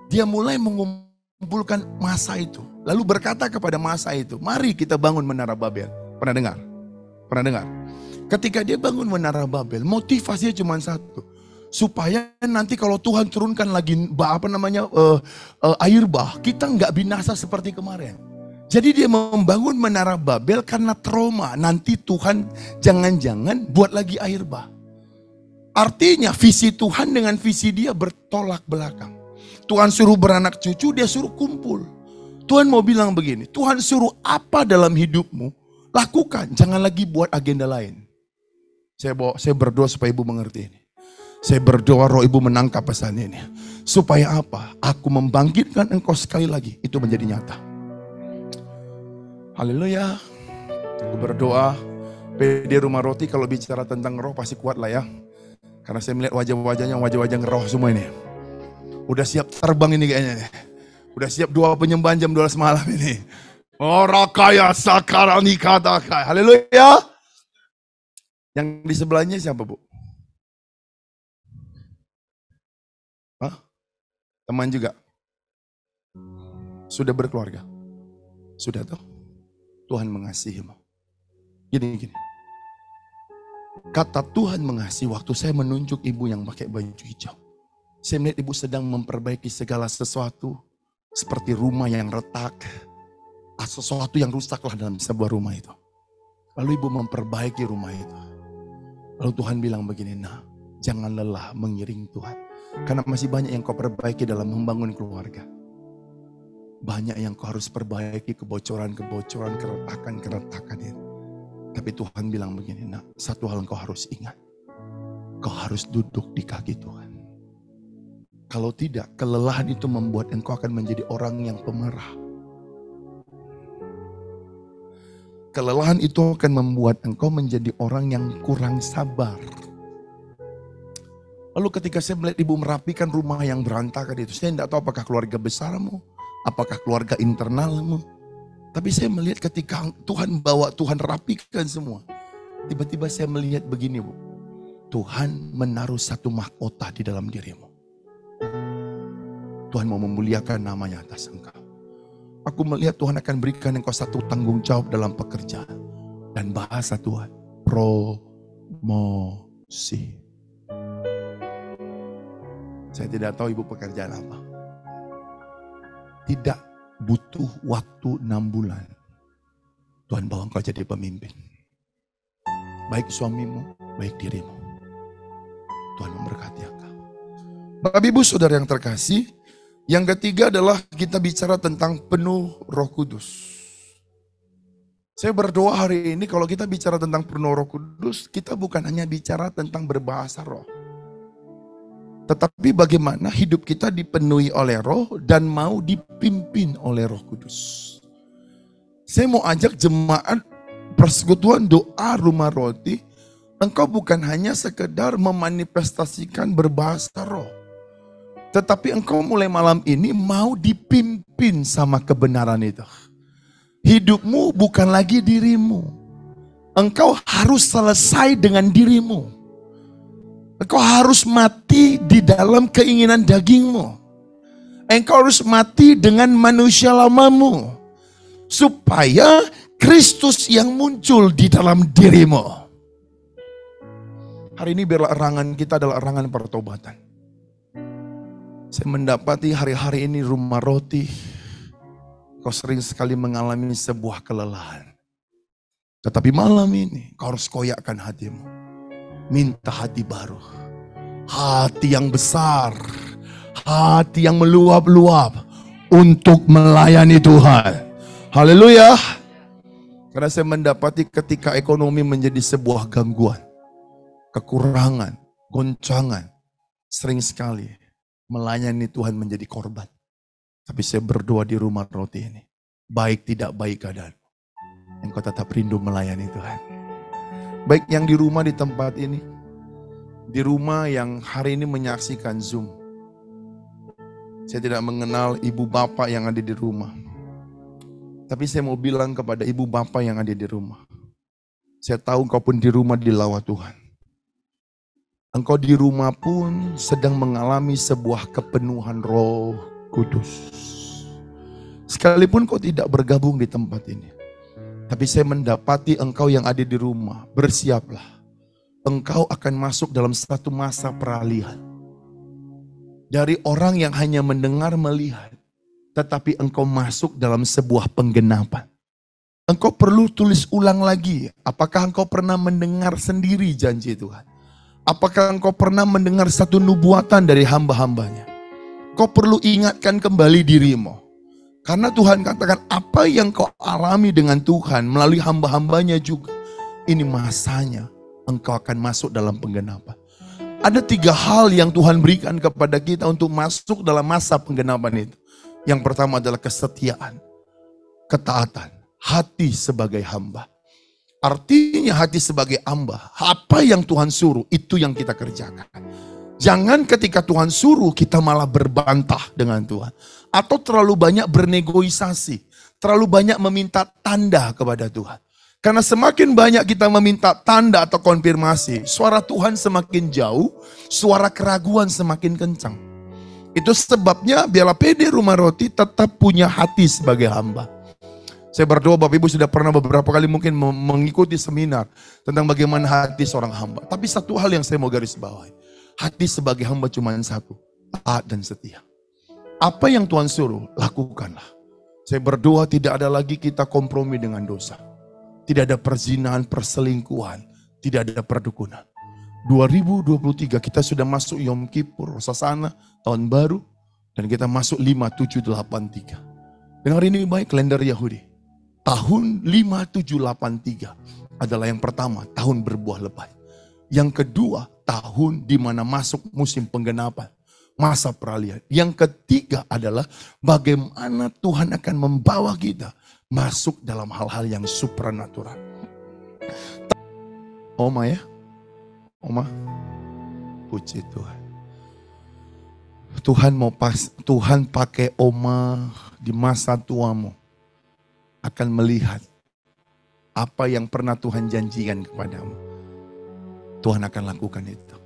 dia mulai mengumpulkan masa itu. Lalu berkata kepada masa itu, mari kita bangun Menara Babel. Pernah dengar? Pernah dengar? Ketika dia bangun Menara Babel, motivasinya cuma satu. Supaya nanti kalau Tuhan turunkan lagi air bah, kita nggak binasa seperti kemarin. Jadi dia membangun Menara Babel karena trauma. Nanti Tuhan jangan-jangan buat lagi air bah. Artinya visi Tuhan dengan visi dia bertolak belakang. Tuhan suruh beranak cucu, dia suruh kumpul. Tuhan mau bilang begini, Tuhan suruh apa dalam hidupmu, lakukan. Jangan lagi buat agenda lain. Saya berdoa supaya ibu mengerti ini. Saya berdoa roh ibu menangkap pesan ini. Supaya apa? Aku membangkitkan engkau sekali lagi. Itu menjadi nyata. Haleluya. Aku berdoa. PD Rumah Roti kalau bicara tentang roh pasti kuat lah ya. Karena saya melihat wajah-wajahnya, wajah-wajah roh semua ini. Udah siap terbang ini kayaknya. Udah siap 2 penyembahan jam 12 malam ini. Orakaya sakarani katakai. Haleluya. Yang di sebelahnya siapa bu? Hah? Teman juga? Sudah berkeluarga? Sudah toh? Tuhan mengasihimu. Gini. Kata Tuhan mengasihi waktu saya menunjuk ibu yang pakai baju hijau. Saya melihat ibu sedang memperbaiki segala sesuatu. Seperti rumah yang retak. Sesuatu yang rusaklah dalam sebuah rumah itu. Lalu ibu memperbaiki rumah itu. Lalu Tuhan bilang begini, nah jangan lelah mengiring Tuhan. Karena masih banyak yang kau perbaiki dalam membangun keluarga. Banyak yang kau harus perbaiki, kebocoran-kebocoran, keretakan-keretakan itu. Tapi Tuhan bilang begini, nah satu hal kau harus ingat. Kau harus duduk di kaki Tuhan. Kalau tidak, kelelahan itu membuat engkau akan menjadi orang yang pemarah. Kelelahan itu akan membuat engkau menjadi orang yang kurang sabar. Lalu ketika saya melihat ibu merapikan rumah yang berantakan itu, saya tidak tahu apakah keluarga besarmu, apakah keluarga internalmu. Tapi saya melihat ketika Tuhan bawa, Tuhan rapikan semua. Tiba-tiba saya melihat begini, Bu. Tuhan menaruh satu mahkota di dalam dirimu. Tuhan mau memuliakan namanya atas engkau. Aku melihat Tuhan akan berikan engkau satu tanggung jawab dalam pekerjaan. Dan bahasa Tuhan, promosi. Saya tidak tahu ibu pekerjaan apa. Tidak butuh waktu 6 bulan. Tuhan bawa engkau jadi pemimpin. Baik suamimu, baik dirimu. Tuhan memberkati engkau. Bapak Ibu Saudara yang terkasih, yang ketiga adalah kita bicara tentang penuh Roh Kudus. Saya berdoa hari ini kalau kita bicara tentang penuh Roh Kudus, kita bukan hanya bicara tentang berbahasa roh. Tetapi bagaimana hidup kita dipenuhi oleh roh dan mau dipimpin oleh Roh Kudus. Saya mau ajak jemaat persekutuan doa rumah roti. Engkau bukan hanya sekedar memanifestasikan berbahasa roh. Tetapi engkau mulai malam ini mau dipimpin sama kebenaran itu. Hidupmu bukan lagi dirimu. Engkau harus selesai dengan dirimu. Engkau harus mati di dalam keinginan dagingmu. Engkau harus mati dengan manusia lamamu. Supaya Kristus yang muncul di dalam dirimu. Hari ini biarlah erangan kita adalah erangan pertobatan. Saya mendapati hari-hari ini rumah roti. Kau sering sekali mengalami sebuah kelelahan. Tetapi malam ini kau harus koyakkan hatimu. Minta hati baru, hati yang besar, hati yang meluap-luap untuk melayani Tuhan. Haleluya. Karena saya mendapati ketika ekonomi menjadi sebuah gangguan, kekurangan, goncangan, sering sekali melayani Tuhan menjadi korban. Tapi saya berdoa di rumah roti ini, baik tidak baik keadaan, engkau tetap rindu melayani Tuhan. Baik yang di rumah di tempat ini, di rumah yang hari ini menyaksikan Zoom. Saya tidak mengenal ibu bapak yang ada di rumah. Tapi saya mau bilang kepada ibu bapak yang ada di rumah. Saya tahu engkau pun di rumah dilawat Tuhan. Engkau di rumah pun sedang mengalami sebuah kepenuhan Roh Kudus. Sekalipun kau tidak bergabung di tempat ini. Tapi saya mendapati engkau yang ada di rumah, bersiaplah. Engkau akan masuk dalam satu masa peralihan. Dari orang yang hanya mendengar melihat, tetapi engkau masuk dalam sebuah penggenapan. Engkau perlu tulis ulang lagi, apakah engkau pernah mendengar sendiri janji Tuhan? Apakah engkau pernah mendengar satu nubuatan dari hamba-hambanya? Kau perlu ingatkan kembali dirimu. Karena Tuhan katakan apa yang kau alami dengan Tuhan melalui hamba-hambanya juga. Ini masanya engkau akan masuk dalam penggenapan. Ada 3 hal yang Tuhan berikan kepada kita untuk masuk dalam masa penggenapan itu. Yang pertama adalah kesetiaan, ketaatan, hati sebagai hamba. Artinya hati sebagai hamba, apa yang Tuhan suruh itu yang kita kerjakan. Jangan ketika Tuhan suruh kita malah berbantah dengan Tuhan. Atau terlalu banyak bernegosiasi. Terlalu banyak meminta tanda kepada Tuhan. Karena semakin banyak kita meminta tanda atau konfirmasi, suara Tuhan semakin jauh, suara keraguan semakin kencang. Itu sebabnya biarlah PD Rumah Roti tetap punya hati sebagai hamba. Saya berdoa Bapak Ibu sudah pernah beberapa kali mungkin mengikuti seminar tentang bagaimana hati seorang hamba. Tapi satu hal yang saya mau garis bawahi. Hati sebagai hamba cuma satu, taat dan setia. Apa yang Tuhan suruh, lakukanlah. Saya berdoa tidak ada lagi kita kompromi dengan dosa. Tidak ada perzinahan, perselingkuhan, tidak ada perdukunan. 2023 kita sudah masuk Yom Kippur, Rosasana, Tahun Baru, dan kita masuk 5783. Dengar ini baik, kalender Yahudi. Tahun 5783 adalah yang pertama, tahun berbuah lebat. Yang kedua, tahun di mana masuk musim penggenapan, masa peralihan. Yang ketiga adalah bagaimana Tuhan akan membawa kita masuk dalam hal-hal yang supranatural. Oma ya, Oma, puji Tuhan. Tuhan pakai Oma di masa tuamu akan melihat apa yang pernah Tuhan janjikan kepadamu. Tuhan akan lakukan itu.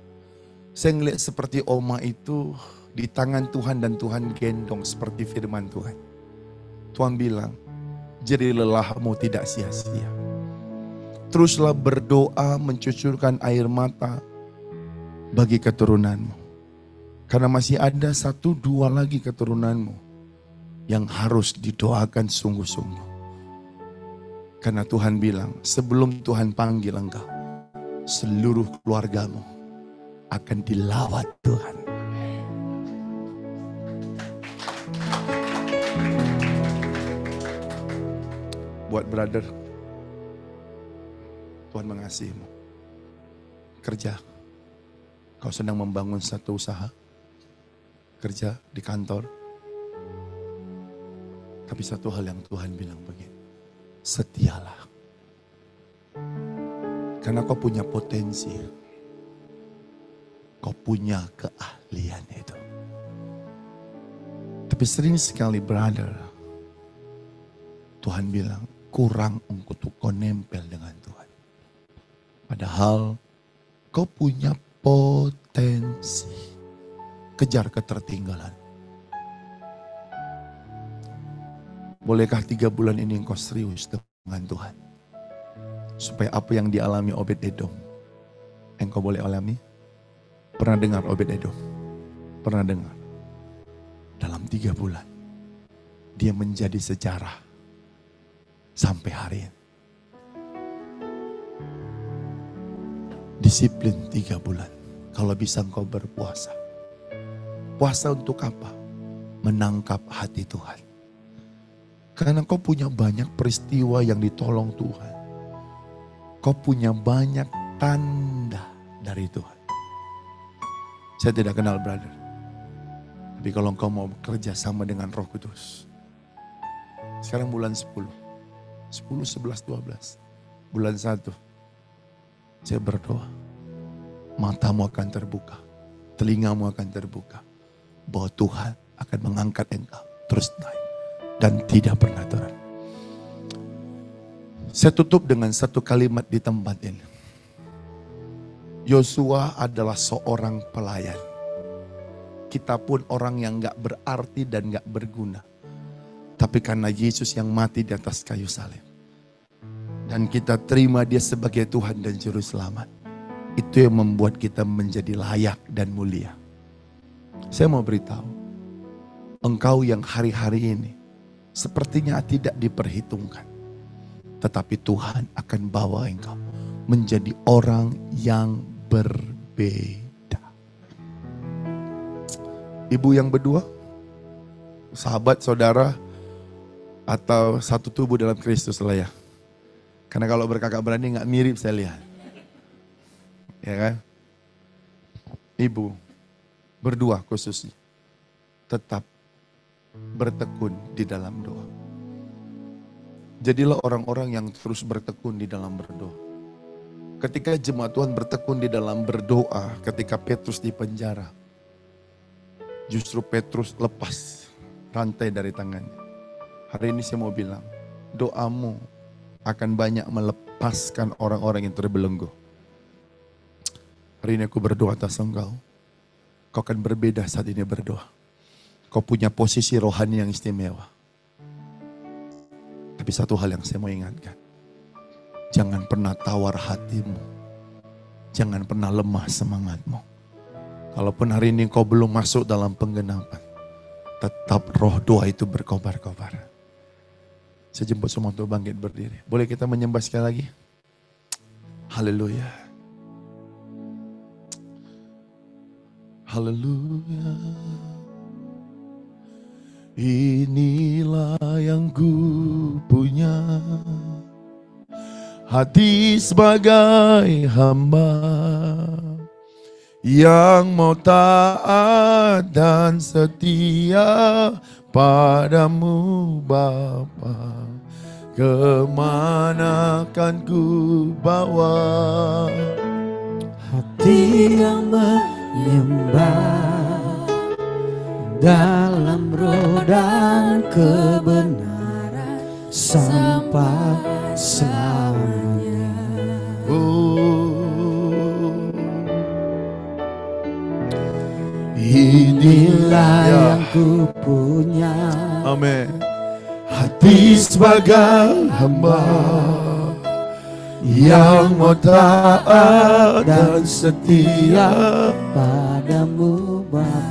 Saya ngeliat seperti Oma itu di tangan Tuhan dan Tuhan gendong seperti firman Tuhan. Tuhan bilang, jadi lelahmu tidak sia-sia. Teruslah berdoa mencucurkan air mata bagi keturunanmu. Karena masih ada 1-2 lagi keturunanmu yang harus didoakan sungguh-sungguh. Karena Tuhan bilang, sebelum Tuhan panggil engkau, seluruh keluargamu akan dilawat Tuhan. Buat brother, Tuhan mengasihimu. Kerja, kau sedang membangun satu usaha. Kerja di kantor. Tapi satu hal yang Tuhan bilang begini. Setialah. Karena kau punya potensi. Kau punya keahlian itu. Tapi sering sekali brother, Tuhan bilang kurang untuk kau nempel dengan Tuhan. Padahal kau punya potensi. Kejar ketertinggalan. Bolehkah 3 bulan ini engkau serius dengan Tuhan? Supaya apa yang dialami Obed-Edom, engkau boleh alami? Pernah dengar Obed-Edom? Pernah dengar? Dalam 3 bulan, dia menjadi sejarah. Sampai hari ini. Disiplin 3 bulan. Kalau bisa engkau berpuasa. Puasa untuk apa? Menangkap hati Tuhan. Karena kau punya banyak peristiwa yang ditolong Tuhan. Kau punya banyak tanda dari Tuhan. Saya tidak kenal brother. Tapi kalau kau mau bekerja sama dengan Roh Kudus. Sekarang bulan 10. 10, 11, 12. Bulan 1. Saya berdoa. Matamu akan terbuka. Telingamu akan terbuka. Bahwa Tuhan akan mengangkat engkau. Terus naik. Dan tidak pernah turun. Saya tutup dengan satu kalimat di tempat ini. Yosua adalah seorang pelayan. Kita pun orang yang gak berarti dan gak berguna. Tapi karena Yesus yang mati di atas kayu salib. Dan kita terima dia sebagai Tuhan dan Juru Selamat. Itu yang membuat kita menjadi layak dan mulia. Saya mau beritahu. Engkau yang hari-hari ini sepertinya tidak diperhitungkan. Tetapi Tuhan akan bawa engkau menjadi orang yang berbeda. Ibu yang berdua, sahabat, saudara, atau satu tubuh dalam Kristus lah ya. Karena kalau berkakak berani gak mirip saya lihat. Ya kan? Ibu, berdua khususnya, tetap bertekun di dalam doa. Jadilah orang-orang yang terus bertekun di dalam berdoa. Ketika jemaat Tuhan bertekun di dalam berdoa, ketika Petrus di penjara, justru Petrus lepas rantai dari tangannya. Hari ini saya mau bilang, doamu akan banyak melepaskan orang-orang yang terbelenggu. Hari ini aku berdoa atas engkau. Kau akan berbeda saat ini berdoa. Kau punya posisi rohani yang istimewa. Tapi Tapi satu hal yang saya mau ingatkan. Jangan pernah tawar hatimu. Jangan pernah lemah semangatmu. Kalaupun hari ini kau belum masuk dalam penggenapan, tetap roh doa itu berkobar-kobar. Saya jemput semua untuk bangkit berdiri. Boleh kita menyembah sekali lagi? Haleluya. Haleluya. Inilah yang ku punya, hati sebagai hamba yang mau taat dan setia padamu Bapa. Kemana kan ku bawa hati yang menyembah dalam roh dan kebenaran sampai selamanya. Inilah yang ku punya. Amin. Hati sebagai hamba yang mau taat dan setia padamu Bapa.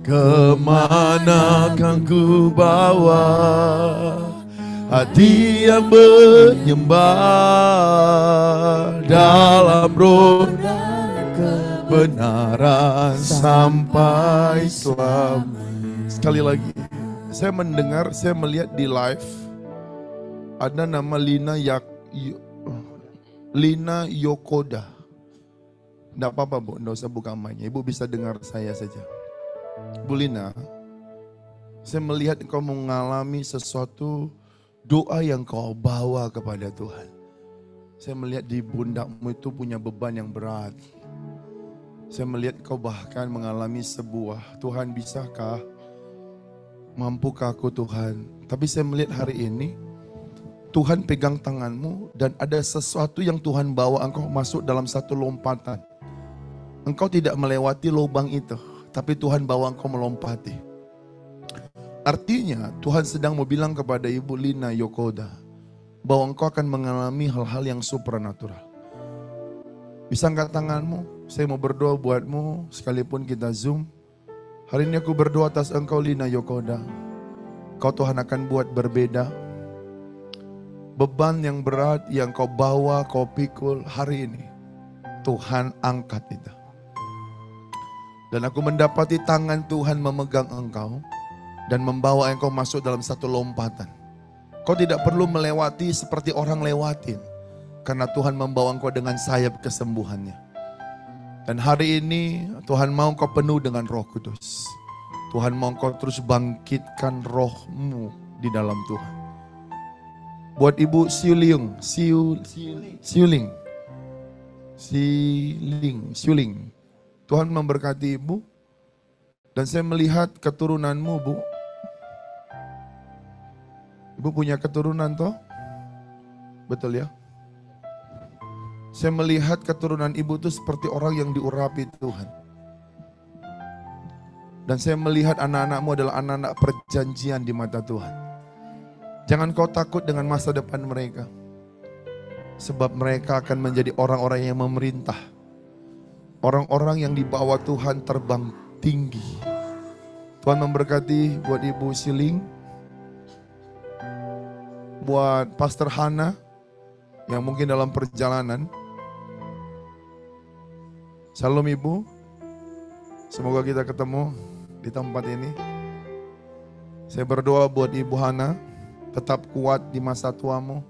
Kemana kan ku bawa hati yang menyembah dalam roh kebenaran sampai selamanya. Sekali lagi, saya mendengar, saya melihat di live ada nama Lina Yokoda. Tidak apa-apa Bu, tidak usah buka mic-nya. Ibu bisa dengar saya saja. Bu Lina, saya melihat engkau mengalami sesuatu doa yang kau bawa kepada Tuhan. Saya melihat di pundakmu itu punya beban yang berat. Saya melihat kau bahkan mengalami sebuah, Tuhan bisakah, mampukah aku Tuhan? Tapi saya melihat hari ini, Tuhan pegang tanganmu dan ada sesuatu yang Tuhan bawa engkau masuk dalam satu lompatan. Engkau tidak melewati lubang itu, tapi Tuhan bawa engkau melompati. Artinya Tuhan sedang mau bilang kepada Ibu Lina Yokoda bahwa engkau akan mengalami hal-hal yang supranatural. Bisa angkat tanganmu? Saya mau berdoa buatmu sekalipun kita Zoom. Hari ini aku berdoa atas engkau Lina Yokoda. Kau Tuhan akan buat berbeda. Beban yang berat yang kau bawa, kau pikul hari ini, Tuhan angkat itu. Dan aku mendapati tangan Tuhan memegang engkau dan membawa engkau masuk dalam satu lompatan. Kau tidak perlu melewati seperti orang lewatin, karena Tuhan membawa engkau dengan sayap kesembuhannya. Dan hari ini Tuhan mau engkau penuh dengan Roh Kudus. Tuhan mau engkau terus bangkitkan rohmu di dalam Tuhan. Buat Ibu Siuling. Tuhan memberkati Ibu. Dan saya melihat keturunanmu, Bu. Ibu punya keturunan toh? Betul ya? Saya melihat keturunan Ibu itu seperti orang yang diurapi Tuhan. Dan saya melihat anak-anakmu adalah anak-anak perjanjian di mata Tuhan. Jangan kau takut dengan masa depan mereka. Sebab mereka akan menjadi orang-orang yang memerintah. Orang-orang yang dibawa Tuhan terbang tinggi. Tuhan memberkati buat Ibu Siling. Buat Pastor Hana yang mungkin dalam perjalanan. Salam Ibu. Semoga kita ketemu di tempat ini. Saya berdoa buat Ibu Hana. Tetap kuat di masa tuamu.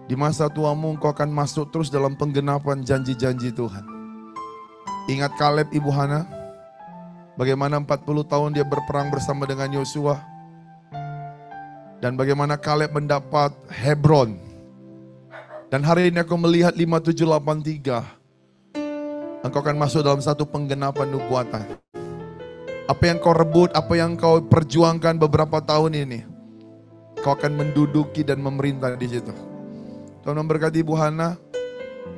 Di masa tuamu engkau akan masuk terus dalam penggenapan janji-janji Tuhan. Ingat Kaleb Ibu Hana. Bagaimana 40 tahun dia berperang bersama dengan Yosua. Dan bagaimana Kaleb mendapat Hebron. Dan hari ini aku melihat 5783. Engkau akan masuk dalam satu penggenapan nubuatan. Apa yang kau rebut, apa yang kau perjuangkan beberapa tahun ini. Kau akan menduduki dan memerintah di situ. Tuhan memberkati Ibu Hana.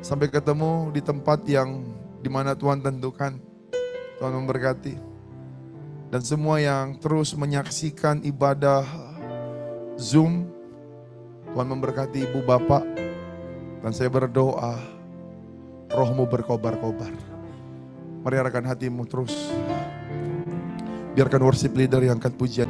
Sampai ketemu di tempat yang dimana Tuhan tentukan. Tuhan memberkati. Dan semua yang terus menyaksikan ibadah Zoom. Tuhan memberkati ibu bapak. Dan saya berdoa, rohmu berkobar-kobar. Mari arahkan hatimu terus. Biarkan worship leader yang akan pujian.